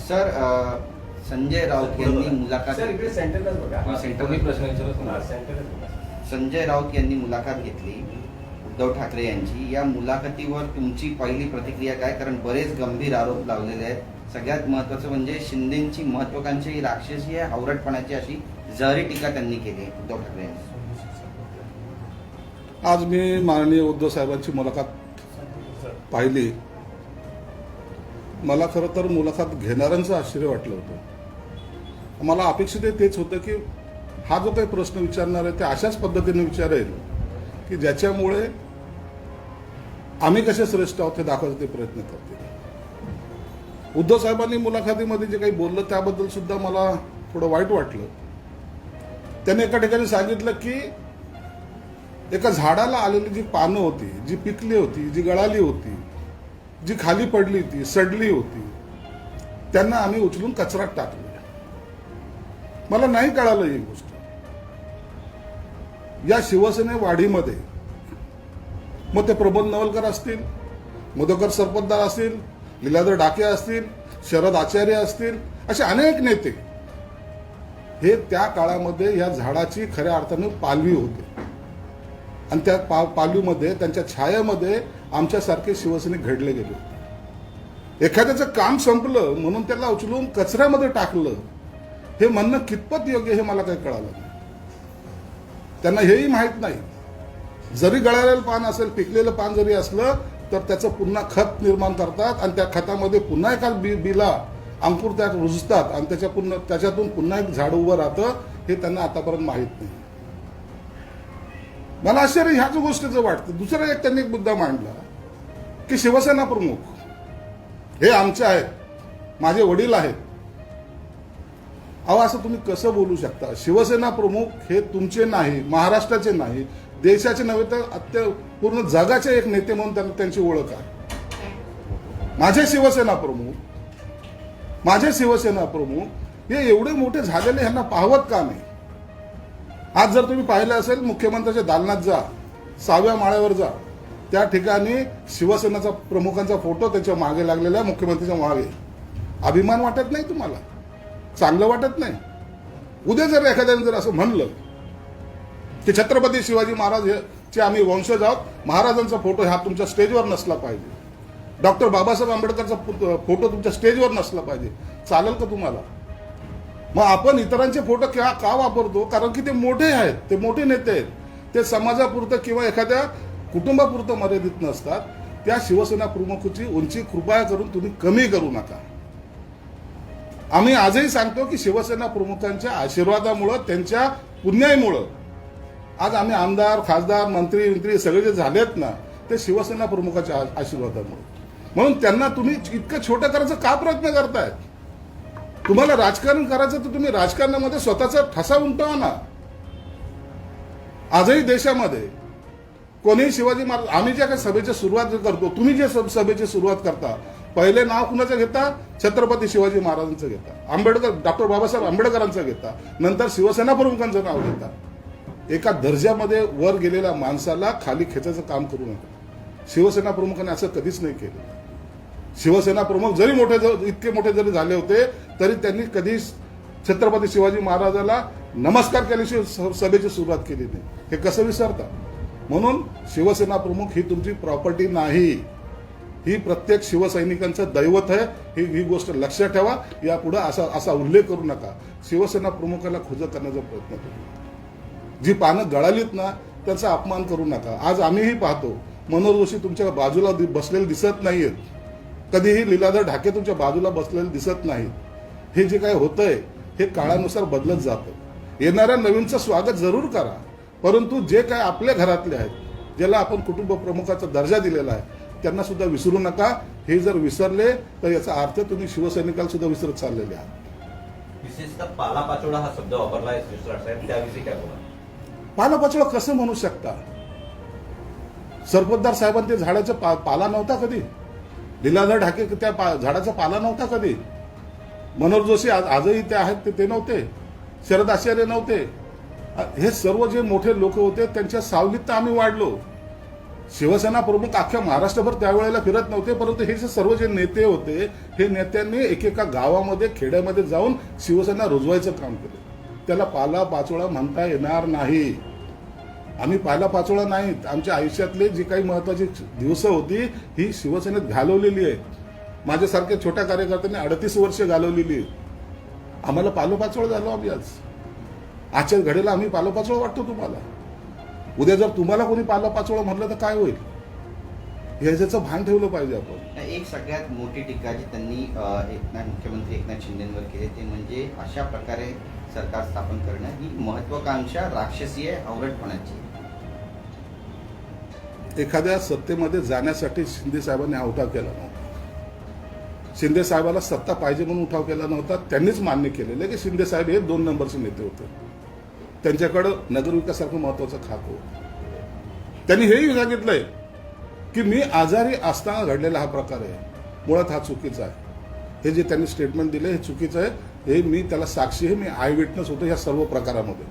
Sir Sanjay Raut यांनी मुलाखत संजय राऊत यांनी मुलाखत घेतली उद्धव ठाकरे यांची. या मुलाखतीवर तुमची पहिली प्रतिक्रिया काय? कारण बरेच गंभीर आरोप लावलेले आहेत. सगळ्यात महत्त्वाचं म्हणजे शिंदेची महत्त्वाकांक्षी राक्षसी आहे, हावरटपणाची अशी जहरी टीका त्यांनी केली उद्धव ठाकरे यांनी. आज मी माननीय उद्धव साहेबांची मुलाखत पाहिली. मला खरं तर मुलाखत घेणाऱ्यांचं आश्चर्य वाटलं होतं. मला अपेक्षित तेच होतं की हा जो काही प्रश्न विचारणार आहे ते अशाच पद्धतीने विचारेल की ज्याच्यामुळे आम्ही कसे श्रेष्ठ आहोत हे दाखवायचे ते प्रयत्न करतील. उद्धव साहेबांनी मुलाखतीमध्ये जे काही बोललं त्याबद्दल सुद्धा मला थोडं वाईट वाटलं. त्यांनी एका ठिकाणी सांगितलं की एका झाडाला आलेली जी पानं होती, जी पिकली होती, जी गळाली होती, जी खाली पडली होती, सडली होती, त्यांना आम्ही उचलून कचऱ्यात टाकलं. मला नाही कळालं ही गोष्ट. या शिवसेने वाढीमध्ये मग ते प्रबोध नवलकर असतील, मधुकर सरपोतदार असतील, लीलाधर डाके असतील, शरद आचार्य असतील, असे अनेक नेते हे त्या काळामध्ये या झाडाची खऱ्या अर्थाने पालवी होते. आणि त्या पालवीमध्ये त्यांच्या छायामध्ये आमच्यासारखे शिवसैनिक घडले गेले. एखाद्याचं काम संपलं म्हणून त्याला उचलून कचऱ्यामध्ये टाकलं हे म्हणणं कितपत योग्य हे मला काही कळालं नाही. त्यांना हेही माहीत नाही जरी गळालेलं पान असेल, पिकलेलं पान जरी असलं तर त्याचं पुन्हा खत निर्माण करतात आणि त्या खतामध्ये पुन्हा एका बीला अंकुर त्या रुजतात आणि त्याच्यातून पुन्हा एक झाड उभं राहतं हे त्यांना आतापर्यंत माहीत नाही. मला आश्चर्य ह्याच गोष्टीचं वाटतं. दुसरा एक त्यांनी एक मुद्दा मांडला की शिवसेना प्रमुख हे आमचे आहेत, माझे वडील आहेत. अहो असं तुम्ही कसं बोलू शकता? शिवसेना प्रमुख हे तुमचे नाही, महाराष्ट्राचे नाही, देशाचे नव्हे तर पूर्ण जगाचे एक नेते म्हणून त्यांची ओळख आहे. माझे शिवसेना प्रमुख हे एवढे मोठे झालेले ह्यांना पाहवत का नाही? आज जर तुम्ही पाहिलं असेल मुख्यमंत्र्याच्या दालनात जा, 6व्या माळ्यावर जा, त्या ठिकाणी शिवसेनेचा प्रमुखांचा फोटो त्याच्या मागे लागलेला, मुख्यमंत्र्याच्या मागे. अभिमान वाटत नाही तुम्हाला? चांगलं वाटत नाही? उद्या जर एखाद्याने जर असं म्हणलं की छत्रपती शिवाजी महाराज चे आम्ही वंशज आहोत, महाराजांचा फोटो हा तुमच्या स्टेजवर नसला पाहिजे, डॉक्टर बाबासाहेब आंबेडकरचा फोटो तुमच्या स्टेजवर नसला पाहिजे, चालेल का तुम्हाला? मग आपण इतरांचे फोटो का वापरतो? कारण की ते मोठे आहेत, ते मोठे नेते आहेत, ते समाजापुरतं किंवा एखाद्या कुटुंबापुरतं मर्यादित नसतात. त्या शिवसेना प्रमुखाची उंची कृपया करून तुम्ही कमी करू नका. आम्ही आजही सांगतो की शिवसेना प्रमुखांच्या आशीर्वादामुळं, त्यांच्या पुण्याईमुळं आज आम्ही आमदार, खासदार, मंत्री सगळे जे झालेत ना ते शिवसेना प्रमुखाच्या आशीर्वादामुळे. म्हणून त्यांना तुम्ही इतकं छोटं करायचं का प्रयत्न करतायत? तुम्हाला राजकारण करायचं तर तुम्ही राजकारणामध्ये स्वतःचा ठसा उमटवा ना. आजही देशामध्ये कोणीही शिवाजी महाराज, आम्ही ज्या काही सभेची सुरुवात करतो, तुम्ही जे सभेची सुरुवात करता, पहिले नाव कुणाचं घेता? छत्रपती शिवाजी महाराजांचं घेता, डॉक्टर बाबासाहेब आंबेडकरांचं घेता, नंतर शिवसेना प्रमुखांचं नाव घेता. एका दर्जामध्ये वर गेलेल्या माणसाला खाली खेचायचं काम करू नका. शिवसेना प्रमुखांनी असं कधीच नाही केलं. शिवसेना प्रमुख जरी इतके मोठे जरी झाले होते तरी त्यांनी कधी छत्रपती शिवाजी महाराजाला नमस्कार केल्याशिवाय सभेची सुरुवात केली नाही. हे कसं विसरता? म्हणून शिवसेना प्रमुख ही तुमची प्रॉपर्टी नाही, ही प्रत्येक शिवसैनिकांचं दैवत आहे. ही गोष्ट लक्षात ठेवा. यापुढे असा उल्लेख करू नका. शिवसेना प्रमुखाला खुजं करण्याचा प्रयत्न करू. जी पानं गळालीत ना त्यांचा अपमान करू नका. आज आम्हीही पाहतो मनोहर जोशी तुमच्या बाजूला बसलेले दिसत नाहीयेत, कधीही लीलाधर ढाके तुमच्या बाजूला बसलेले दिसत नाहीत. हे जे काय होतंय हे काळानुसार बदलत जातं. येणाऱ्या नवीनचं स्वागत जरूर करा, परंतु जे काय आपल्या घरातले आहेत, ज्याला आपण कुटुंब प्रमुखाचा दर्जा दिलेला आहे, त्यांना सुद्धा विसरू नका. हे जर विसरले तर याचा अर्थ तुम्ही शिवसैनिकाला सुद्धा विसरत चाललेले आहात. विशेषतः पालापाचोळा हा शब्द वापरला आहे साहेब, त्याविषयी काय बोला? पालापाचोळा कसं म्हणू शकता? सरपोतदार साहेबांनी ते झाडाचा पाला नव्हता कधी? लीलाधर ढाके त्या झाडाचा पाला नव्हता कधी? मनोहर जोशी आजही ते आहेत ते नव्हते? शरद आचार्य नव्हते? हे सर्व जे मोठे लोक होते त्यांच्या सावलीत तर आम्ही वाढलो. शिवसेना प्रमुख अख्ख्या महाराष्ट्रभर त्यावेळेला फिरत नव्हते, परंतु हे जे सर्व जे नेते होते हे नेत्यांनी एकेका गावामध्ये खेड्यामध्ये जाऊन शिवसेना रुजवायचं काम केलं. त्याला पाला पाचोळा म्हणता येणार नाही. आम्ही पाला पाचोळा नाहीत. आमच्या आयुष्यातले जी काही महत्वाची दिवस होती ही शिवसेनेत घालवलेली आहे. माझ्यासारख्या छोट्या कार्यकर्त्यांनी 38 वर्ष घालवलेली आहे. आम्हाला पालोपाचोळ झालो आम्ही आजच्या घडीला आम्ही पालोपाचोळ वाटतो तुम्हाला. उद्या जर तुम्हाला कोणी पालोपाचोळ म्हणलं तर काय होईल, ह्याचं भान ठेवलं पाहिजे आपण. एक सगळ्यात मोठी टीका जी त्यांनी मुख्यमंत्री एकनाथ शिंदेवर केली ते म्हणजे अशा प्रकारे सरकार स्थापन करणं ही महत्वाकांक्षा राक्षसी आहे, आवडटपणाची. एखाद्या सत्तेमध्ये जाण्यासाठी शिंदे साहेबांनी हा उठाव केला नव्हता. शिंदे साहेबाला सत्ता पाहिजे म्हणून उठाव केला नव्हता. त्यांनीच मान्य केलेलं की शिंदे साहेब हे 2 नंबरचे नेते होते. त्यांच्याकडं नगरविकासासारखं महत्वाचं खातं होतं. त्यांनी हेही सांगितलंय की मी आजारी असताना घडलेला हा प्रकार आहे, मुळात हा चुकीचा आहे. हे जे त्यांनी स्टेटमेंट दिले हे चुकीचं आहे. हे मी त्याला साक्षी आहे, मी आय विटनेस होतो या सर्व प्रकारामध्ये,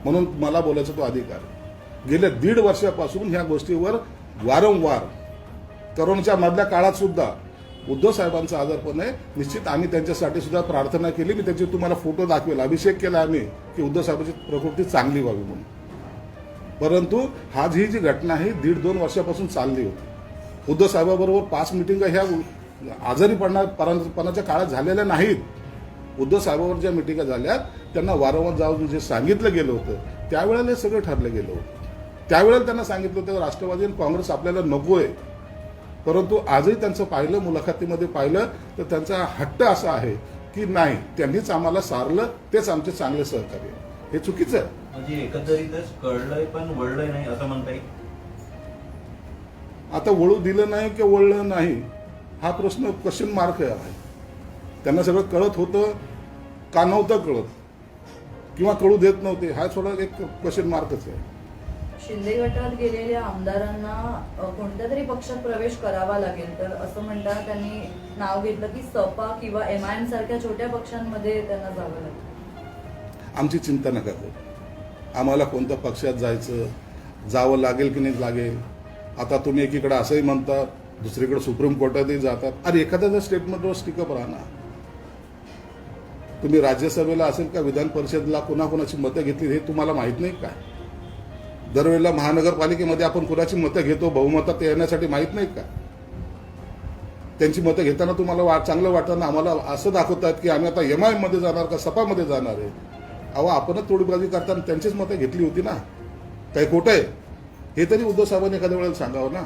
म्हणून मला बोलायचा तो अधिकार आहे. गेल्या 1.5 वर्षापासून ह्या गोष्टीवर वारंवार करोनाच्या मधल्या काळात सुद्धा उद्धव साहेबांचा आजारपण आहे. निश्चित आम्ही त्यांच्यासाठी सुद्धा प्रार्थना केली. मी त्याचे तुम्हाला फोटो दाखवेल. अभिषेक केला आम्ही की उद्धव साहेबांची प्रकृती चांगली व्हावी म्हणून. परंतु ही जी घटना आहे 1.5-2 वर्षापासून चालली होती. उद्धव साहेबाबरोबर 5 मिटिंगा ह्या आजारी पडण्याच्या काळात झालेल्या नाहीत. उद्धव साहेबांवर ज्या मिटिंगा झाल्या त्यांना वारंवार जाऊन जे सांगितलं गेलं होतं त्यावेळेला हे सगळं ठरलं गेलं होतं. त्यावेळेला त्यांना सांगितलं होतं राष्ट्रवादी आणि काँग्रेस आपल्याला नकोय. परंतु आजही त्यांचं पाहिलं, मुलाखतीमध्ये पाहिलं तर त्यांचा हट्ट असा आहे की नाही, त्यांनीच आम्हाला सारलं, तेच आमचे चांगले सहकार्य. हे चुकीचं आहे. म्हणजे एकंदरीतच कळलंय पण वळलंय नाही असं म्हणता येईल. आता वळू दिलं नाही की वळलं नाही हा प्रश्न क्वेश्चन मार्क आहे. त्यांना सगळं कळत होतं का नव्हतं कळत, किंवा कळू देत नव्हते, हा थोडा एक क्वेश्चन मार्कच आहे. शिंदे गटात गेलेल्या आमदारांना कोणत्या तरी पक्षात प्रवेश करावा लागेल, तर असं म्हणता त्यांनी नाव घेतलं की सपा किंवा MIM सारख्या छोट्या पक्षांमध्ये त्यांना जावं लागेल. आमची चिंता नका करू. आम्हाला कोणत्या पक्षात जावं लागेल की नाही लागेल. आता तुम्ही एकीकडे असंही म्हणता, दुसरीकडे सुप्रीम कोर्टातही जातात. अरे एखाद्या स्टेटमेंटवर स्टिकअप राहा ना. तुम्ही राज्यसभेला असेल का विधान परिषदला कोणाकोणाची मतं घेतली हे तुम्हाला माहित नाही का? दरवेळेला महानगरपालिकेमध्ये आपण कुणाची मतं घेतो बहुमतात येण्यासाठी माहित नाही का? त्यांची मतं घेताना तुम्हाला चांगलं वाटताना आम्हाला असं दाखवतात की आम्ही आता MIM मध्ये जाणार का सपामध्ये जाणार आहे. अहो आपणच तोडीबाजी करताना त्यांचीच मतं घेतली होती ना. काही खोटं आहे हे तरी उद्धव साहेबांनी एखाद्या वेळेला सांगावं ना.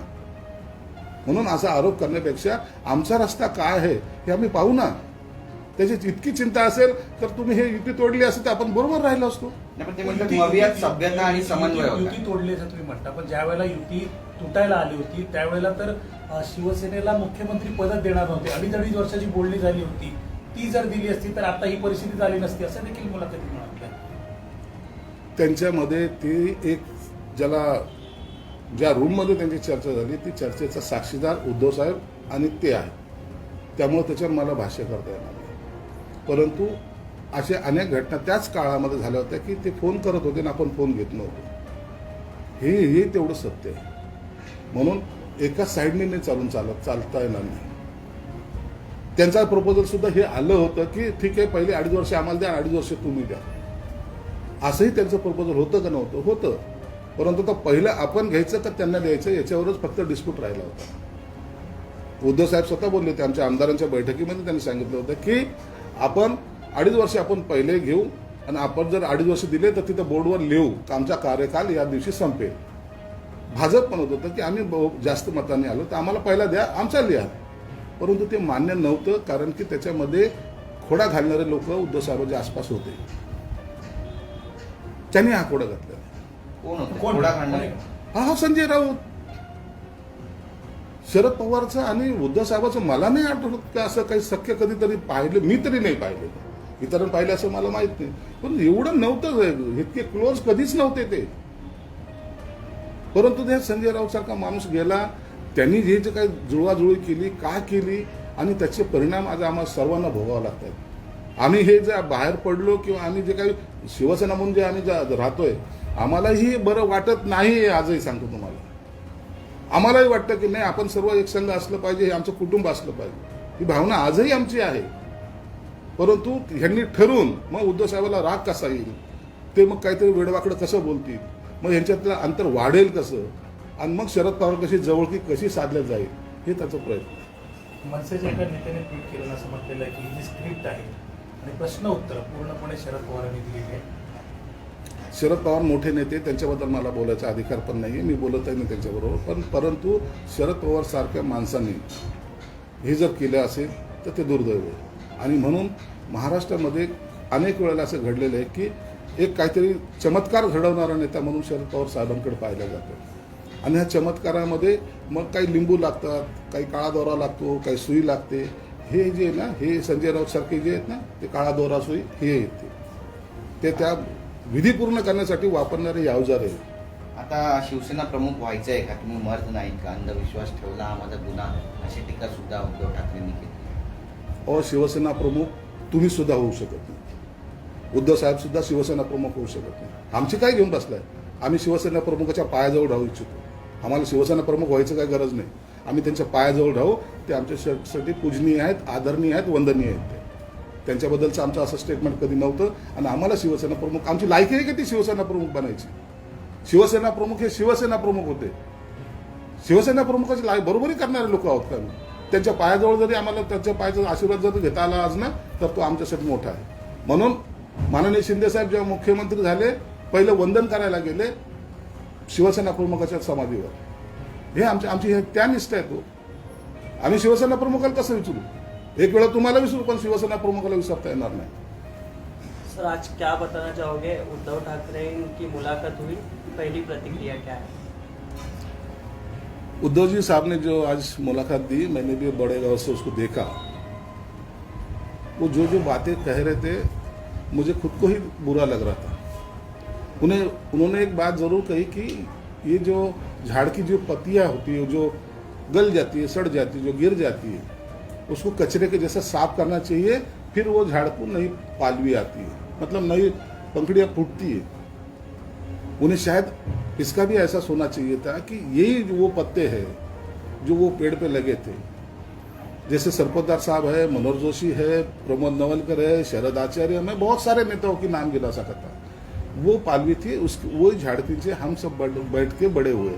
म्हणून असा आरोप करण्यापेक्षा आमचा रस्ता काय आहे हे आम्ही पाहू ना. त्याची इतकी चिंता असेल तर तुम्ही हे युती तोडली असेल तर आपण बरोबर राहिलो असतो. पण ते म्हणतात मवियात सभ्यता आणि समन्वय होता. युती तोडली असं तुम्ही म्हणता, पण ज्या वेळेला युती तुटायला आली होती त्यावेळेला तर शिवसेनेला मुख्यमंत्री पदच देणार नव्हते. 2.5 वर्षाची बोलणी झाली होती. ती जर दिली असती तर आता ही परिस्थिती झाली नसती असं देखील मुलाखतीत म्हटलं. त्यांच्यामध्ये ती एक ज्या रूममध्ये त्यांची चर्चा झाली ती चर्चेचा साक्षीदार उद्धव साहेब आणि ते आहे. त्यामुळे त्याच्यावर मला भाष्य करता येणार नाही. परंतु अशा अनेक घटना त्याच काळामध्ये झाल्या होत्या की ते फोन करत होते आणि आपण फोन घेत नव्हतो. हे तेवढं सत्य आहे. म्हणून एका साईडने नाही चालता येणार नाही. त्यांचा प्रपोजल सुद्धा हे आलं होतं की ठीक आहे पहिले 2.5 वर्ष आम्हाला द्या, 2.5 वर्ष तुम्ही द्या. असंही त्यांचं प्रपोजल होतं का नव्हतं? होतं. परंतु तो पहिलं आपण घ्यायचं का त्यांना द्यायचं याच्यावरच फक्त डिस्प्यूट राहिला होता. उद्धव साहेब स्वतः बोलले होते आमच्या आमदारांच्या बैठकीमध्ये. त्यांनी सांगितलं होतं की आपण 2.5 वर्ष आपण पहिले घेऊ आणि आपण जर 2.5 वर्ष दिले तर तिथं बोर्डवर लिहू की आमचा कार्यकाल या दिवशी संपेल. भाजप म्हणत होतं की आम्ही जास्त मतांनी आलो तर आम्हाला पहिला द्या, आमचा लिहा. परंतु ते मान्य नव्हतं कारण की त्याच्यामध्ये खोडा घालणारे लोक उद्धव साहेबांच्या आसपास होते. त्यांनी हा खोडा घातला. कोण होते खोडा काढणारे? हा संजय राऊत. शरद पवारचं आणि उद्धव साहेबांचं मला नाही आठवत का असं काही शक्य कधीतरी पाहिलं. मी तरी नाही पाहिलं, इतरांनी पाहिलं असं मला माहित नाही. पण एवढं नव्हतं, इतके क्लोज कधीच नव्हते ते. परंतु त्या संजय राऊत सारखा माणूस गेला, त्यांनी जे काही जुळवाजुळवी केली का केली आणि त्याचे परिणाम आज आम्हाला सर्वांना भोगावे लागतात. आम्ही हे जे बाहेर पडलो किंवा आम्ही जे काही शिवसेना म्हणून जे आम्ही राहतोय आम्हालाही बरं वाटत नाही. आजही सांगतो तुम्हाला आम्हालाही वाटतं की नाही, आपण सर्व एक संघ असलं पाहिजे, हे आमचं कुटुंब असलं पाहिजे, ही भावना आजही आमची आहे. परंतु ह्यांनी ठरवून मग उद्धव साहेबाला राग कसा येईल, ते मग काहीतरी वेडवाकडं कसं बोलतील, मग यांच्यातलं अंतर वाढेल कसं, आणि मग शरद पवार कशी जवळकी कशी साधल्या जाईल, हे त्याचा प्रयत्न. मनसेच्या एका नेत्याने ट्विट केलं असं म्हटलेलं आहे की ही जी स्क्रिप्ट आहे आणि प्रश्न उत्तर पूर्णपणे शरद पवारांनी दिलेली आहे. शरद पवार मोठे नेते, त्यांच्याबद्दल मला बोलायचा अधिकार पण नाही, मी बोलतही नाही त्यांच्याबरोबर, परंतु शरद पवार सारख्या माणसांनी हे जर केलं असेल तर ते दुर्दैव आहे. आणि म्हणून महाराष्ट्रामध्ये अनेक वेळेला असं घडलेलं आहे की एक काहीतरी चमत्कार घडवणारा नेता म्हणून शरद पवार साहेबांकडे पाहिला जातो, आणि ह्या चमत्कारामध्ये मग काही लिंबू लागतात, काही काळा दोरा लागतो, काही सुई लागते. हे जे आहे ना, हे संजय राऊत सारखे जे आहेत ना, ते काळा दोरा सुई हे येते, ते त्या विधी पूर्ण करण्यासाठी वापरणारे अवजार आहे. आता शिवसेना प्रमुख व्हायचं आहे का, तुम्ही मर्द नाहीत का, अंधविश्वास ठेवला हा माझा गुन्हा, अशी टीका सुद्धा उद्धव ठाकरेंनी केली. शिवसेना प्रमुख तुम्ही सुद्धा होऊ शकत नाही, उद्धव साहेब सुद्धा शिवसेना प्रमुख होऊ शकत नाही. आमची काय घेऊन बसलाय, आम्ही शिवसेना प्रमुखाच्या पायाजवळ राहू इच्छितो. आम्हाला शिवसेना प्रमुख व्हायचं काही गरज नाही, आम्ही त्यांच्या पायाजवळ राहू. ते आमच्यासाठी पूजनीय आहेत, आदरणीय आहेत, वंदनीय आहेत. ते त्यांच्याबद्दलचं आमचं असं स्टेटमेंट कधी नव्हतं. आणि आम्हाला शिवसेना प्रमुख, आमची लायकी आहे की ती शिवसेना प्रमुख बनायची. शिवसेना प्रमुख हे शिवसेना प्रमुख होते, शिवसेना प्रमुखाची बरोबरी करणारे लोक आहोत का आम्ही. त्यांच्या पायाजवळ जरी आम्हाला त्यांच्या पायाचा आशीर्वाद जर घेता आला आज ना, तर तो आमच्यासाठी मोठा आहे. म्हणून माननीय शिंदे साहेब जेव्हा मुख्यमंत्री झाले, पहिलं वंदन करायला गेले शिवसेना प्रमुखाच्या समाधीवर. हे आमची त्या निष्ठा आहे. तो आम्ही शिवसेना प्रमुखाला कसं विचारू, एक वेळा तुम्हाला विसरू, पण शिवसेना प्रमुखाला विसरता येणार नाही. सर, आज क्या बताना चाहोगे, उद्धव ठाकरे की मुलाकात हुई, पहली प्रतिक्रिया क्या है? उद्धव जी साहब ने जो आज मुलाकात दी, मैंने भी बड़े गौर से उसको देखा. वो जो जो बातें कह रहे थे, मुझे खुद को ही बुरा लग रहा था. उन्होंने एक बात जरूर कही कि ये जो झाड़ की जो पत्तियां होती है, जो गल जाती है, सड़ जाती है, जो गिर जाती है, उसको कचरे के जैसा साफ करना चाहिए, फिर वो झाड़ को नई पालवी आती है, मतलब नई पंखड़ियां फूटती है. उन्हें शायद इसका भी एहसास होना चाहिए था कि यही वो पत्ते हैं जो वो पेड़ पे लगे थे. जैसे सरपोतदार साहब है, मनोहर जोशी है, प्रमोद नवलकर है, शरद आचार्य, मैं बहुत सारे नेताओं की नाम गिना सकता था. वो पालवी थी, वो झाड़ के नीचे हम सब बैठ के बड़े हुए.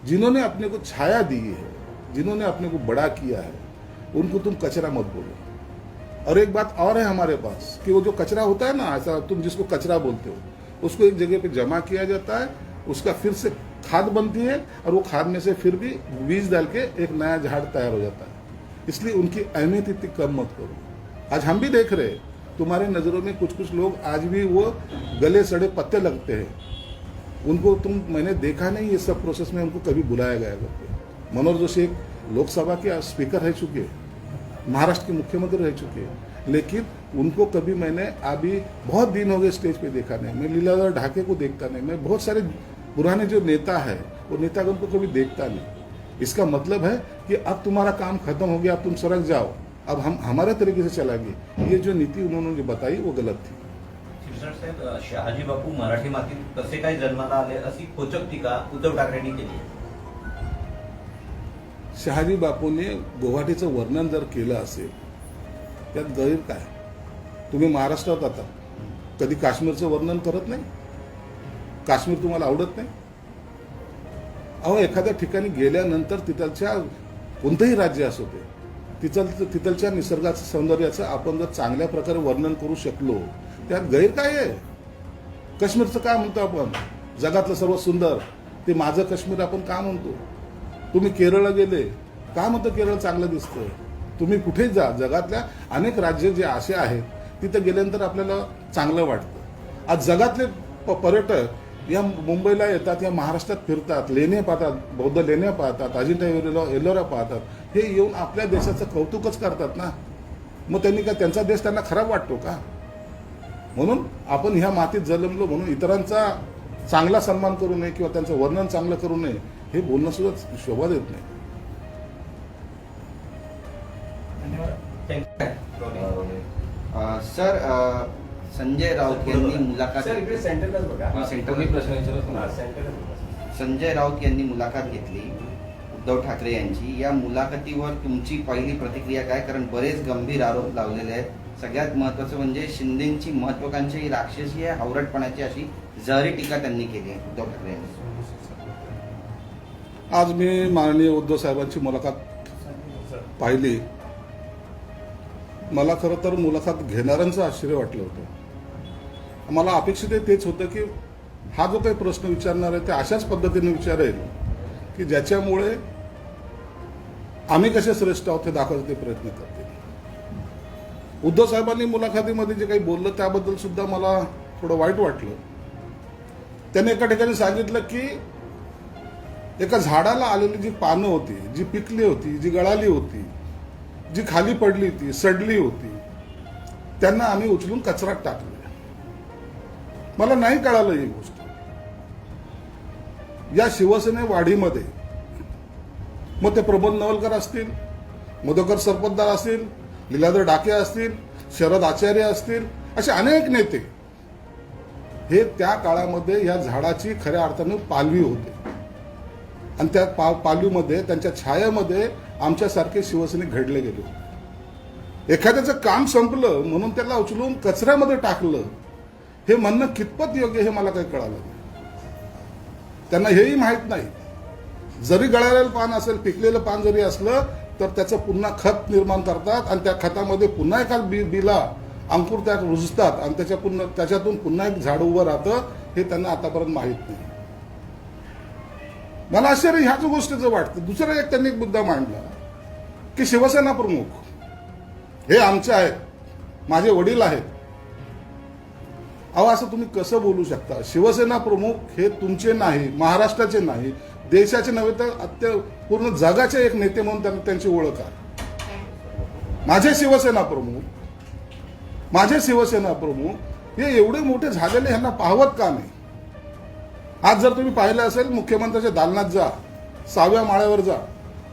जिन्होंने अपने को छाया दी है, जिन्होंने अपने को बड़ा किया है, उनको तुम कचरा मत बोलो. और एक बात और है हमारे पास कि वो जो कचरा होता है ना, ऐसा तुम जिसको कचरा बोलते हो, उसको एक जगह पे जमा किया जाता है, उसका फिर से खाद बनती है, और वो खाद में से फिर भी बीज डाल के एक नया झाड़ तैयार हो जाता है. इसलिए उनकी अहमियत इतनी कम मत करो. आज हम भी देख रहे हैं, तुम्हारे नज़रों में कुछ कुछ लोग आज भी वो गले सड़े पत्ते लगते हैं. उनको मैंने देखा नहीं ये सब प्रोसेस में उनको कभी बुलाया गया करके. मनोहर जोशी एक लोकसभा के स्पीकर रह चुके हैं, महाराष्ट्र के मुख्यमंत्री रह चुके हैं, लेकिन उनको कभी मैंने अभी बहुत दिन हो गए स्टेज पे देखा नहीं. मैं लीलाधर ढाके को देखता नहीं, मैं बहुत सारे पुराने जो नेता है वो नेतागण को कभी देखता नहीं. इसका मतलब है कि अब तुम्हारा काम खत्म हो गया, अब तुम सड़क जाओ, अब हम हमारे तरीके से चलाएंगे. ये जो नीति उन्होंने जो बताई वो गलत थी. शिवसेना साहेब, शहाजी बापू मराठी मातीत कसे काय जन्माला आले अशी खोचक टीका उद्धव ठाकरेंनी केली. शहाजी बापूने गुवाहाटीचं वर्णन जर केलं असेल, त्यात गैर काय. तुम्ही महाराष्ट्रात आता कधी काश्मीरचं वर्णन करत नाही, काश्मीर तुम्हाला आवडत नाही. अहो, एखाद्या ठिकाणी गेल्यानंतर तिथलच्या कोणतंही राज्य असो ते, तिथलच्या निसर्गाचं सौंदर्याचं आपण जर चांगल्या प्रकारे वर्णन करू शकलो, त्यात गैर काय आहे. काश्मीरचं काय म्हणतो आपण, जगातलं सर्वात सुंदर, ते माझं काश्मीर आपण का म्हणतो. तुम्ही केरळला गेले, का म्हणतो केरळ चांगलं दिसतं. तुम्ही कुठेही जा, जगातल्या अनेक राज्य जे असे आहेत तिथे गेल्यानंतर आपल्याला चांगलं वाटतं. आज जगातले पर्यटक या मुंबईला येतात, या महाराष्ट्रात फिरतात, लेण्या पाहतात, बौद्ध लेण्या पाहतात, अजिंठा एलोरा पाहतात. हे येऊन आपल्या देशाचं कौतुकच करतात ना. मग त्यांनी काय त्यांचा देश त्यांना खराब वाटतो का. म्हणून आपण ह्या मातीत जन्मलो म्हणून इतरांचा चांगला सन्मान करू नये किंवा त्यांचं वर्णन चांगलं करू नये, हे बोलणं सुद्धा शोभा देत नाही. सर, संजय राऊत यांनी मुलाकात सेंटरच बघा. सेंटरने प्रश्न विचारत संजय राऊत यांनी मुलाकात घेतली. उद्धव ठाकरे यांची, या मुलाखतीवर तुमची पहिली प्रतिक्रिया काय? कारण बरेच गंभीर आरोप लावलेले आहेत. सगळ्यात महत्त्वाचं म्हणजे शिंदेची महत्त्वाकांक्षी राक्षसी आहे, हावरटपणाची अशी जहरी टीका त्यांनी केली आहे उद्धव ठाकरे यांनी. आज मी माननीय उद्धव साहेबांची मुलाखत पाहिली. मला खरं तर मुलाखत घेणाऱ्यांचं आश्चर्य वाटलं होतं. मला अपेक्षित तेच होतं की हा जो काही प्रश्न विचारणार आहे ते अशाच पद्धतीने विचारेल की ज्याच्यामुळे आम्ही कसे श्रेष्ठ आहोत हे दाखवायचे ते प्रयत्न करतील. उद्धव साहेबांनी मुलाखतीमध्ये जे काही बोललं त्याबद्दल सुद्धा मला थोडं वाईट वाटलं. त्याने एका ठिकाणी सांगितलं की एका झाडाला आलेली जी पानं होती, जी पिकली होती, जी गळाली होती, जी खाली पडली होती, सडली होती, त्यांना आम्ही उचलून कचऱ्यात टाकले. मला नाही कळालं ही गोष्ट. या शिवसेने वाढीमध्ये मग ते प्रबोध नवलकर असतील, मधुकर सरपोतदार असतील, लीलाधर ढाके असतील, शरद आचार्य असतील, असे अनेक नेते हे त्या काळामध्ये या झाडाची खऱ्या अर्थाने पालवी होते. आणि त्या पालवीमध्ये त्यांच्या छायामध्ये आमच्यासारखे शिवसैनिक घडले गेले. एखाद्याचं काम संपलं म्हणून त्याला उचलून कचऱ्यामध्ये टाकलं हे म्हणणं कितपत योग्य हे मला काही कळालं नाही. त्यांना हेही माहीत नाही जरी गळालेलं पान असेल, पिकलेलं पान जरी असलं तर त्याचं पुन्हा खत निर्माण करतात आणि त्या खतामध्ये पुन्हा एका बीला अंकुर त्यात रुजतात आणि त्याच्यातून पुन्हा एक झाड उभं राहतं हे त्यांना आतापर्यंत माहीत नाही. मला आश्चर्य ह्याच गोष्टीचं वाटतं. दुसरा एक त्यांनी एक मुद्दा मांडला की शिवसेना प्रमुख हे आमचे आहेत, माझे वडील आहेत. अहो असं तुम्ही कसं बोलू शकता? शिवसेना प्रमुख हे तुमचे नाही, महाराष्ट्राचे नाही, देशाचे नव्हे तर पूर्ण जगाचे एक नेते म्हणून त्यांची ओळख आहे. माझे शिवसेना प्रमुख हे एवढे मोठे झालेले ह्यांना पाहवत का नाही? आज जर तुम्ही पाहिलं असेल मुख्यमंत्र्यांच्या दालनात जा, 6व्या माळ्यावर जा,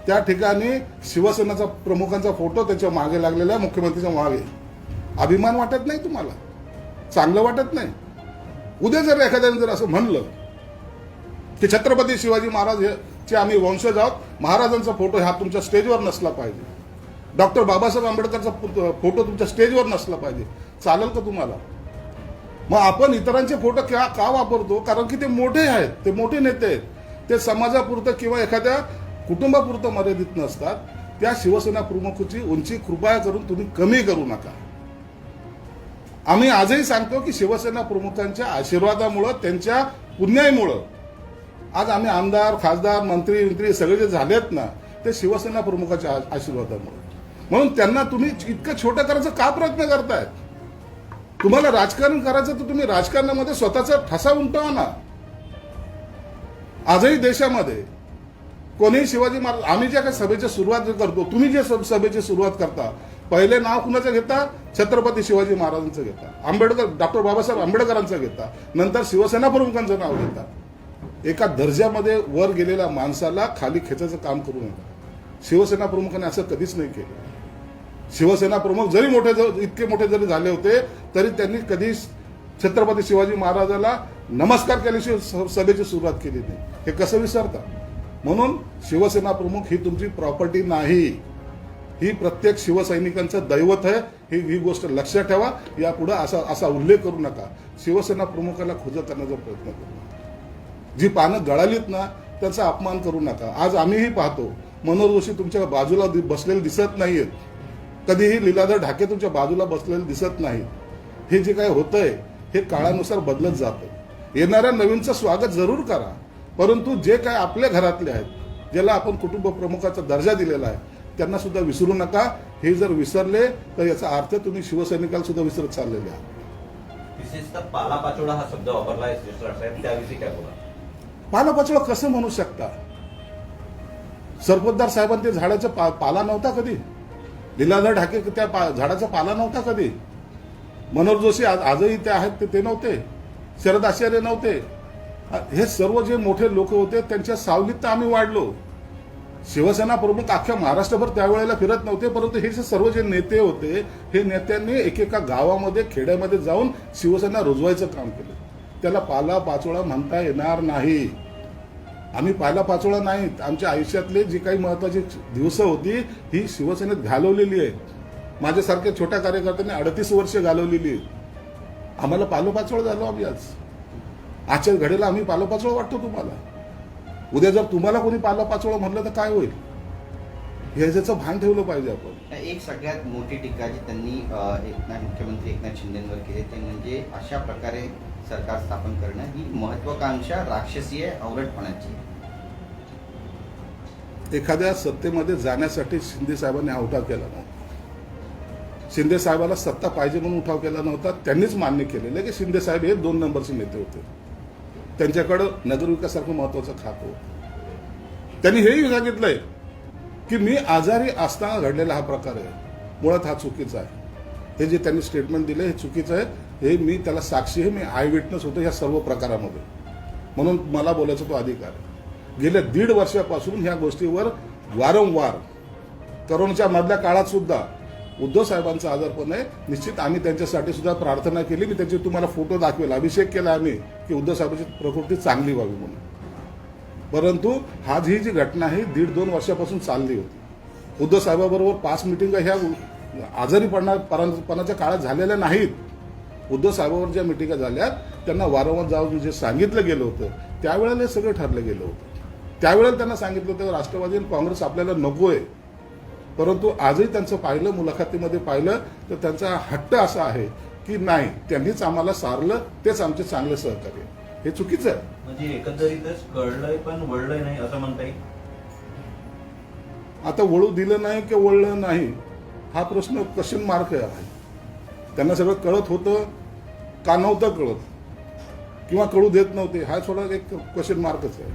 त्या ठिकाणी शिवसेनेचा प्रमुखांचा फोटो त्याच्या मागे लागलेला आहे, मुख्यमंत्र्यांच्या मागे. अभिमान वाटत नाही तुम्हाला? चांगलं वाटत नाही? उद्या जर एखाद्याने जर असं म्हणलं की छत्रपती शिवाजी महाराज चे आम्ही वंशज आहोत, महाराजांचा फोटो हा तुमच्या स्टेजवर नसला पाहिजे, डॉक्टर बाबासाहेब आंबेडकरचा फोटो तुमच्या स्टेजवर नसला पाहिजे, चालेल का तुम्हाला? मग आपण इतरांचे फोटो का वापरतो? कारण की ते मोठे आहेत, ते मोठे नेते आहेत, ते समाजापुरतं किंवा एखाद्या कुटुंबापुरतं मर्यादित नसतात. त्या शिवसेना प्रमुखाची उंची कृपया करून तुम्ही कमी करू नका. आम्ही आजही सांगतो की शिवसेना प्रमुखांच्या आशीर्वादामुळं, त्यांच्या पुण्याईमुळं आज आम्ही आमदार, खासदार, मंत्री सगळे जे झालेत ना ते शिवसेना प्रमुखाच्या आशीर्वादामुळे. म्हणून त्यांना तुम्ही इतकं छोटं करायचं का प्रयत्न करतायत? तुम्हाला राजकारण करायचं तर तुम्ही राजकारणामध्ये स्वतःचा ठसा उमटवा ना. आजही देशामध्ये कोणीही शिवाजी महाराज, आम्ही ज्या काही सभेची सुरुवात करतो, तुम्ही जे सभेची सुरुवात करता, पहिले नाव कुणाचं घेता? छत्रपती शिवाजी महाराजांचं घेता, डॉक्टर बाबासाहेब आंबेडकरांचं घेता, नंतर शिवसेना प्रमुखांचं नाव घेता. एका दर्जामध्ये वर गेलेल्या माणसाला खाली खेचायचं काम करू नका. शिवसेना प्रमुखांनी असं कधीच नाही केलं. शिवसेना प्रमुख जरी इतके मोठे जरी झाले होते तरी त्यांनी कधी छत्रपती शिवाजी महाराजाला नमस्कार केल्याशिवाय सभेची सुरुवात केली नाही. हे कसं विसरता? म्हणून शिवसेना प्रमुख ही तुमची प्रॉपर्टी नाही, ही प्रत्येक शिवसैनिकांचं दैवत आहे. ही गोष्ट लक्षात ठेवा. यापुढे असा उल्लेख करू नका. शिवसेना प्रमुखाला खुजा करण्याचा प्रयत्न करू नका. जी पानं गळालीत ना त्याचा अपमान करू नका. आज आम्हीही पाहतो मनोहर जोशी तुमच्या बाजूला बसलेले दिसत नाहीयेत, कधीही लीलाधर ढाके तुमच्या बाजूला बसलेले दिसत नाहीत. हे जे काय होतंय हे काळानुसार बदलत जातं. येणाऱ्या नवीनचं स्वागत जरूर करा, परंतु जे काय आपल्या घरातले आहेत, ज्याला आपण कुटुंब प्रमुखाचा दर्जा दिलेला आहे, त्यांना सुद्धा विसरू नका. हे जर विसरले तर याचा अर्थ तुम्ही शिवसैनिकाला सुद्धा विसरत चाललेले आहात. विशेषतः पालापाचोळा हा शब्द वापरला आहे श्रीश्वर साहेब, त्याविषयी काय बोला? पालापाचोळा कसं म्हणू शकता? सरपोतदार साहेबांनी ते झाडाचा पाला नव्हता कधी? लीलाधर ढाके त्या झाडाचा पाला नव्हता कधी? मनोहर जोशी आजही ते आहेत ते नव्हते? शरद आचार्य नव्हते? हे सर्व जे मोठे लोक होते त्यांच्या सावलीत तर आम्ही वाढलो. शिवसेना प्रमुख अख्ख्या महाराष्ट्रभर त्यावेळेला फिरत नव्हते, परंतु हे सर्व जे नेते होते हे नेत्यांनी एकेका गावामध्ये, खेड्यामध्ये जाऊन शिवसेना रुजवायचं काम केलं. त्याला पाला पाचोळा म्हणता येणार नाही. आम्ही पायला पाचोळा नाहीत. आमच्या आयुष्यातले जी काही महत्वाची दिवस होती ही शिवसेनेत घालवलेली आहेत. माझ्यासारख्या छोट्या कार्यकर्त्यांनी 38 वर्ष घालवलेली आहेत. आम्हाला पालोपाचोळ झालो आम्ही आज. आजच्या घडीला आम्ही पालोपाचोळ वाटतो तुम्हाला. उद्या जर तुम्हाला कोणी पालोपाचोळ म्हणलं तर काय होईल याचं भान ठेवलं पाहिजे आपण. एक सगळ्यात मोठी टीका जी त्यांनी मुख्यमंत्री एकनाथ शिंदेवर केली ते म्हणजे अशा प्रकारे सरकार स्थापन करणं ही महत्वाकांक्षा राक्षसीय अवरटपणाची. एखाद्या सत्तेमध्ये जाण्यासाठी शिंदे साहेबांनी हा उठाव केला नव्हता. शिंदे साहेबाला सत्ता पाहिजे म्हणून उठाव केला नव्हता. त्यांनीच मान्य केलेलं की शिंदे साहेब हे 2 नंबरचे नेते होते. त्यांच्याकडं नगरविकासासारखं महत्वाचं खातं होतं. त्यांनी हेही सांगितलंय की मी आजारी असताना घडलेला हा प्रकार आहे, मुळात हा चुकीचा आहे. हे जे त्यांनी स्टेटमेंट दिले हे चुकीचं आहे. हे मी त्याला साक्षी आहे. मी आय विटनेस होतो ह्या सर्व प्रकारामध्ये, म्हणून मला बोलायचा तो अधिकार आहे. गेल्या 1.5 वर्षापासून ह्या गोष्टीवर वारंवार करोनाच्या मधल्या काळात सुद्धा उद्धव साहेबांचा आजारपण आहे. निश्चित आम्ही त्यांच्यासाठी सुद्धा प्रार्थना केली. मी त्याचे तुम्हाला फोटो दाखवेल. अभिषेक केला आम्ही की उद्धव साहेबांची प्रकृती चांगली व्हावी म्हणून. परंतु ही जी घटना आहे 1.5-2 वर्षापासून चालली होती. उद्धव साहेबाबरोबर 5 मिटिंगा ह्या आजारी पडण्याच्या काळात झालेल्या नाहीत. उद्धव साहेबांवर ज्या मिटिंगा झाल्या त्यांना वारंवार जाऊन जे सांगितलं गेलं होतं त्यावेळेला हे सगळं ठरलं गेलं होतं. त्यावेळेला त्यांना सांगितलं होतं राष्ट्रवादी आणि काँग्रेस आपल्याला नकोय. परंतु आजही त्यांचं पाहिलं, मुलाखतीमध्ये पाहिलं तर त्यांचा हट्ट असा आहे की नाही, त्यांनीच आम्हाला सारलं, तेच आमचे चांगले सहकार्य. हे चुकीचं आहे. म्हणजे एकंदरीतच कळलंय पण वळलंय नाही असं म्हणता येईल. आता वळू दिलं नाही की वळलं नाही हा प्रश्न क्वेश्चन मार्क आहे. त्यांना सगळं कळत होतं का नव्हतं कळत, किंवा कळू देत नव्हते, हा थोडा एक क्वेश्चन मार्कच आहे.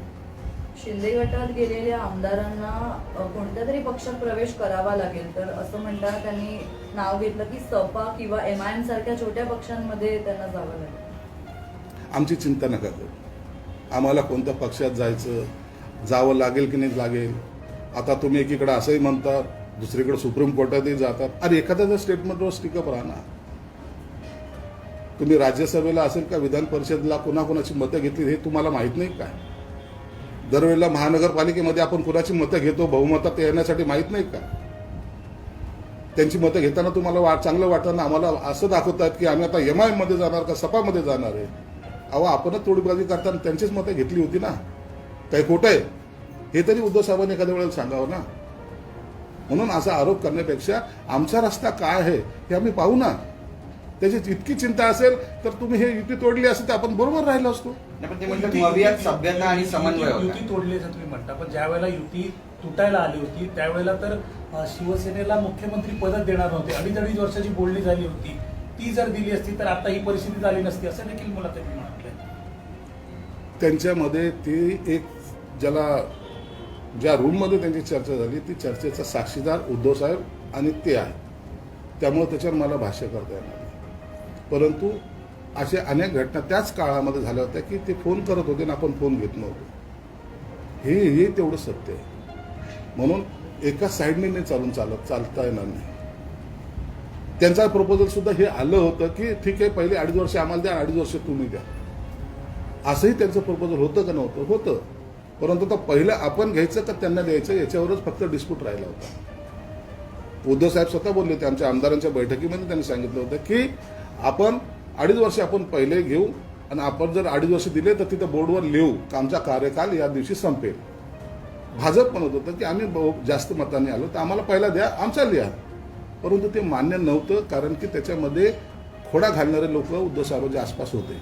शिंदे गटात गेलेल्या आमदारांना कोणत्या तरी पक्षात प्रवेश करावा लागेल, तर असं म्हणताना त्यांनी नाव घेतलं की सपा किंवा MIM सारख्या छोट्या पक्षांमध्ये त्यांना जावं लागेल. आमची चिंता नका करू. आम्हाला कोणत्या पक्षात जावं लागेल की नाही लागेल. आता तुम्ही एकीकडे असंही म्हणता, दुसरीकडे सुप्रीम कोर्टातही जातात. अरे एखाद्या स्टेटमेंटवर स्टिकअप राहा ना. तुम्ही राज्यसभेला असेल का विधान परिषदेला कोणाकोणाची मतं घेतली हे तुम्हाला माहित नाही काय? दरवेळेला महानगरपालिकेमध्ये आपण कुणाची मतं घेतो बहुमतात येण्यासाठी माहित नाही का? त्यांची मतं घेताना तुम्हाला चांगलं वाटताना आम्हाला असं दाखवतात की आम्ही आता MIM मध्ये जाणार का सपामध्ये जाणार आहे. अहो आपणच तोडीबाजी करताना त्यांचीच मतं घेतली होती ना. काही खोटं आहे हे तरी उद्धव साहेबांनी एखाद्या वेळेला सांगावं ना. म्हणून असा आरोप करण्यापेक्षा आमचा रस्ता काय आहे हे आम्ही पाहू ना. त्याची इतकी चिंता असेल तर तुम्ही हे युती तोडली असेल तर आपण बरोबर राहिलो असतो. पण ते म्हणतात मुळात सभ्यता आणि समन्वय होता. युती तोडली असं तुम्ही म्हणता, पण ज्या वेळेला युती तुटायला आली होती त्यावेळेला तर शिवसेनेला मुख्यमंत्री पदच देणार नव्हते. 2.5 वर्षाची बोलणी झाली होती. ती जर दिली असती तर आता ही परिस्थिती झाली नसती असं देखील मला त्यांनी म्हटलंय. त्यांच्यामध्ये ती एक ज्या रूममध्ये त्यांची चर्चा झाली ती चर्चेचा साक्षीदार उद्धव साहेब आणि ते आहे. त्यामुळे त्याच्यावर मला भाष्य करता येणार नाही. परंतु अशा अनेक घटना त्याच काळामध्ये झाल्या होत्या की ते फोन करत होते आणि आपण फोन घेत नव्हतो. हे तेवढं सत्य आहे. म्हणून एका साईडने नाही चालता येणार नाही. त्यांचा प्रपोजल सुद्धा हे आलं होतं की ठीक आहे पहिले 2.5 वर्ष आम्हाला द्या, 2.5 वर्ष तुम्ही द्या. असंही त्यांचं प्रपोजल होतं का नव्हतं? होतं. परंतु आता पहिलं आपण घ्यायचं का त्यांना द्यायचं याच्यावरच फक्त डिस्प्यूट राहिला होता. उद्धव साहेब स्वतः बोलले होते आमच्या आमदारांच्या बैठकीमध्ये. त्यांनी सांगितलं होतं की आपण 2.5 वर्ष आपण पहिले घेऊ आणि आपण जर 2.5 वर्ष दिले तर तिथं बोर्डवर लिहू का आमचा कार्यकाल या दिवशी संपेल. भाजप म्हणत होतं की आम्ही जास्त मतांनी आलो तर आम्हाला पहिला द्या, आमचा लिहा. परंतु ते मान्य नव्हतं कारण की त्याच्यामध्ये खोडा घालणारे लोक उद्धव साहेबांच्या आसपास होते.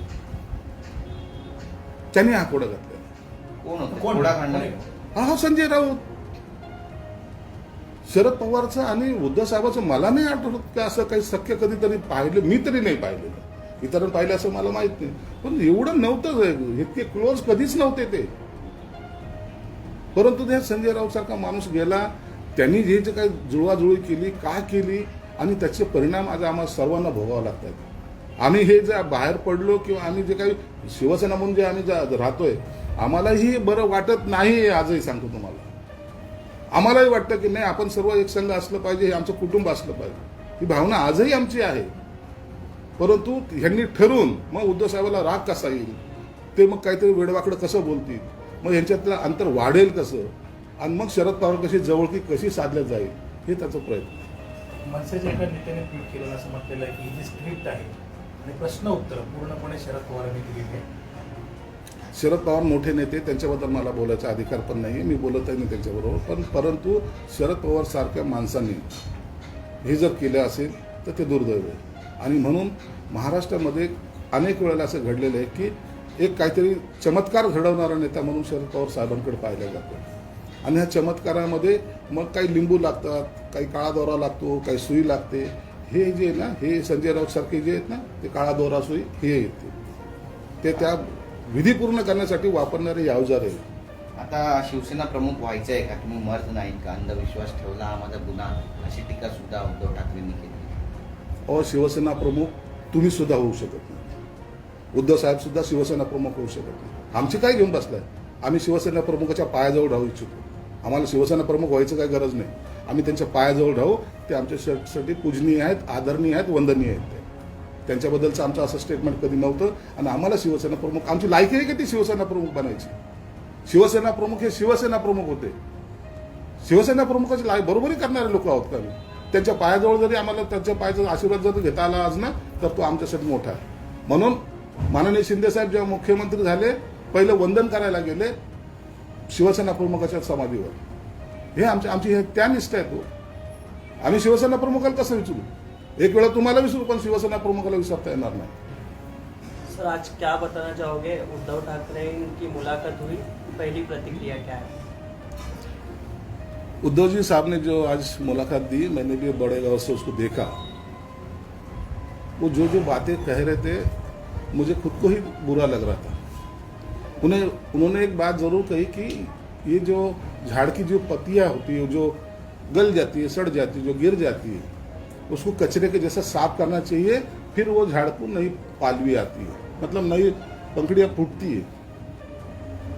त्यांनी हा खोडा घातला. कोण होतं खोडा घालणारे? हा संजय राऊत. शरद पवारचं आणि उद्धव साहेबांचं मला नाही आठवत की असं काही शक्य कधीतरी पाहिलं. मी तरी नाही पाहिलेलं. इतरांनी पाहिलं असं मला माहित नाही. पण एवढं नव्हतं, इतके क्लोज कधीच नव्हते ते. परंतु त्या संजय राऊत सारखा माणूस गेला. त्यांनी जे काही जुळवाजुळवी केली का केली आणि त्याचे परिणाम आज आम्हाला सर्वांना भोगावे लागतात. आम्ही हे जे बाहेर पडलो किंवा आम्ही जे काही शिवसेना म्हणून जे आम्ही राहतोय आम्हालाही बरं वाटत नाही. आजही सांगतो तुम्हाला, आम्हालाही वाटतं की नाही आपण सर्व एक संघ असलं पाहिजे, हे आमचं कुटुंब असलं पाहिजे. ही भावना आजही आमची आहे. परंतु ह्यांनी ठरवून मग उद्धव साहेबांना राग कसा येईल, ते मग काहीतरी वेडवाकडं कसं बोलतील. मग यांच्यातलं अंतर वाढेल कसं आणि मग शरद पवार कशी जवळकी कशी साधल्या जाईल हे त्याचा प्रयत्न. मनसेच्या एका नेत्याने ट्विट केलं असं म्हटलेलं आहे की ही जी स्क्रिप्ट आहे आणि प्रश्न उत्तर पूर्णपणे शरद पवारांनी दिलेली आहे. शरद पवार मोठे नेते, त्यांच्याबद्दल मला बोलायचा अधिकार पण नाही, मी बोलतही नाही त्यांच्याबरोबर, परंतु शरद पवार सारख्या माणसांनी हे जर केलं असेल तर ते दुर्दैव आहे. आणि म्हणून महाराष्ट्रामध्ये अनेक वेळेला असं घडलेलं आहे की एक काहीतरी चमत्कार घडवणारा नेता म्हणून शरद पवार साहेबांकडे पाहिला जातो. आणि ह्या चमत्कारामध्ये मग काही लिंबू लागतात, काही काळा दोरा लागतो, काही सुई लागते. हे जे आहे ना, हे संजय राऊत सारखे जे आहेत ना, ते काळा दोरा सुई हे येते, ते त्या विधी पूर्ण करण्यासाठी वापरणारे अवजार आहे. आता शिवसेना प्रमुख व्हायचं आहे का? तुम्ही मर्द नाहीत का? अंधविश्वास ठेवला हा माझा गुन्हा, अशी टीका सुद्धा उद्धव ठाकरेंनी केली. शिवसेना प्रमुख तुम्ही सुद्धा होऊ शकत नाही, उद्धव साहेब सुद्धा शिवसेना प्रमुख होऊ शकत नाही. आमची काय घेऊन बसलाय? आम्ही शिवसेना प्रमुखाच्या पायाजवळ राहू इच्छितो. आम्हाला शिवसेना प्रमुख व्हायचं काही गरज नाही. आम्ही त्यांच्या पायाजवळ राहू. ते आमच्यासाठी पूजनीय आहेत, आदरणीय आहेत, वंदनीय आहेत. त्यांच्याबद्दलचं आमचं असं स्टेटमेंट कधी नव्हतं. आणि आम्हाला शिवसेना प्रमुख, आमची लायकी आहे की ती शिवसेना प्रमुख बनायची. शिवसेना प्रमुख हे शिवसेना प्रमुख होते. शिवसेना प्रमुखाची बरोबरी करणारे लोक आहोत का? त्यांच्या पायाजवळ जरी आम्हाला त्यांच्या पायाचा आशीर्वाद जर घेता आला आज ना, तर तो आमच्यासाठी मोठा आहे. म्हणून माननीय शिंदेसाहेब जेव्हा मुख्यमंत्री झाले, पहिलं वंदन करायला गेले शिवसेना प्रमुखाच्या समाधीवर. हे आमची हे त्या निष्ठा आहे. तो आम्ही शिवसेना प्रमुखाला कसं विचारू? एक वेळा तुम्हाला विसरू, पण शिवसेना प्रमुखाला विसरता येणार नाही. सर आज क्या बताना चाहोगे, उद्धव ठाकरे की मुलाकात हुई, पहली प्रतिक्रिया क्या है? उद्धव जी साहब ने जो आज मुलाकात दी, मैंने भी बड़े गौर से उसको देखा. वो जो बातें कह रहे थे, मुझे खुद को ही बुरा लग रहा था. उन्होंने एक बात जरूर कही कि ये जो झाड़ की जो पत्तियां होती है, जो गल जाती है, सड़ जाती है, जो गिर जाती है, उसको कचरे के जैसा साफ करना चाहिए, फिर वो झाड़ को नई पालवी आती है, मतलब नई पंखड़ियां फूटती है.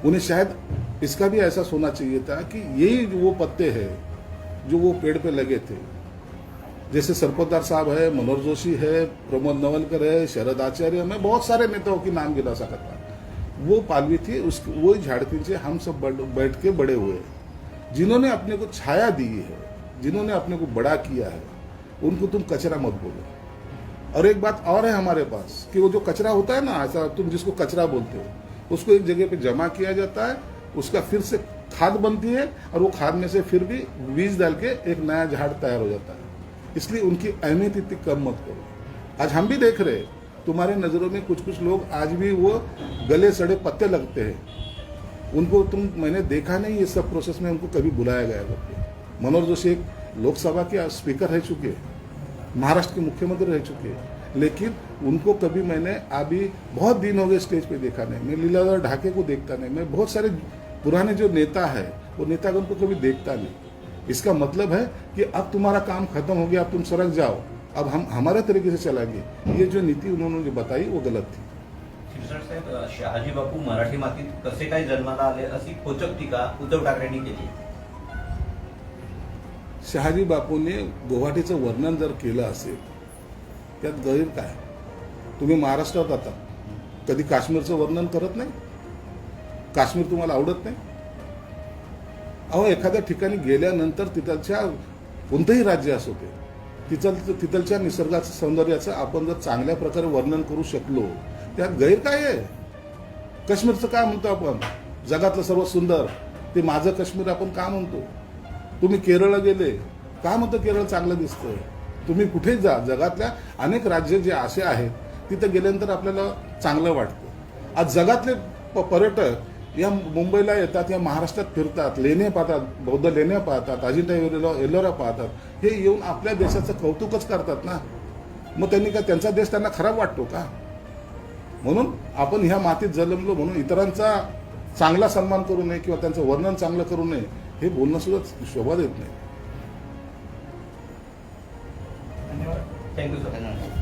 उन्हें शायद इसका भी एहसास होना चाहिए था कि यही वो पत्ते हैं जो वो पेड़ पे लगे थे. जैसे सरपोतदार साहब है, मनोहर जोशी है, प्रमोद नवलकर है, शरद आचार्य, मैं बहुत सारे नेताओं की नाम गिना सकता था. वो पालवी थी, उसकी वो झाड़ के नीचे हम सब बैठ के बड़े हुए. जिन्होंने अपने को छाया दी है, जिन्होंने अपने को बड़ा किया है, उनको तुम कचरा मत बोलो. और एक बात और है हमारे पास कि वो जो कचरा होता है ना, ऐसा तुम जिसको कचरा बोलते हो, उसको एक जगह पे जमा किया जाता है, उसका फिर से खाद बनती है, और वो खाद में से फिर भी बीज डाल के एक नया झाड़ तैयार हो जाता है. इसलिए उनकी अहमियत इतनी कम मत करो. आज हम भी देख रहे हैं, तुम्हारे नजरों में कुछ लोग आज भी वो गले सड़े पत्ते लगते हैं. उनको मैंने देखा नहीं ये सब प्रोसेस में उनको कभी बुलाया गया करके. मनोहर जोशी एक लोकसभा के स्पीकर रह चुके, महाराष्ट्र के मुख्यमंत्री रह चुके, लेकिन उनको कभी मैंने अभी बहुत दिन हो गए स्टेज पे देखा नहीं. मैं लीलाधर ढाके को देखता नहीं. मैं बहुत सारे पुराने जो नेता है, वो नेतागण को कभी देखता नहीं. इसका मतलब है कि अब तुम्हारा काम खत्म हो गया, अब तुम सड़क जाओ, अब हम हमारे तरीके से चलाएंगे. ये जो नीति उन्होंने जो बताई वो गलत थी. शिरसाट साहेब, शहाजी बापू मराठी मातीत कसे काय जन्माला आले अशी खोचक टीका उद्धव ठाकरेंनी केली. शहाजी बापूने गुवाहाटीचं वर्णन जर केलं असेल, त्यात गैर काय? तुम्ही महाराष्ट्रात आता कधी काश्मीरचं वर्णन करत नाही? काश्मीर तुम्हाला आवडत नाही? अहो, एखाद्या ठिकाणी गेल्यानंतर तिथलच्या कोणतंही राज्य असो ते, तिथलच्या निसर्गाचं सौंदर्याचं आपण जर चांगल्या प्रकारे वर्णन करू शकलो, त्यात गैर काय आहे? काश्मीरचं काय म्हणतो आपण? जगातलं सर्वात सुंदर ते माझं काश्मीर आपण का म्हणतो? तुम्ही केरळला गेले, का म्हणतो केरळ चांगलं दिसतंय? तुम्ही कुठे जा, जगातल्या अनेक राज्य जे असे आहेत, तिथं गेल्यानंतर आपल्याला चांगलं वाटतं. आज जगातले पर्यटक या मुंबईला येतात, या महाराष्ट्रात फिरतात, लेण्या पाहतात, बौद्ध लेण्या पाहतात, अजिंठा एलोरा पाहतात. हे येऊन आपल्या देशाचं कौतुकच करतात ना. मग त्यांनी का त्यांचा देश त्यांना खराब वाटतो का? म्हणून आपण ह्या मातीत जन्मलो म्हणून इतरांचा चांगला सन्मान करू नये किंवा त्यांचं वर्णन चांगलं करू नये, हे बोलणं सुद्धा शोभा देत नाही. धन्यवाद. Thank you sir. धन्यवाद.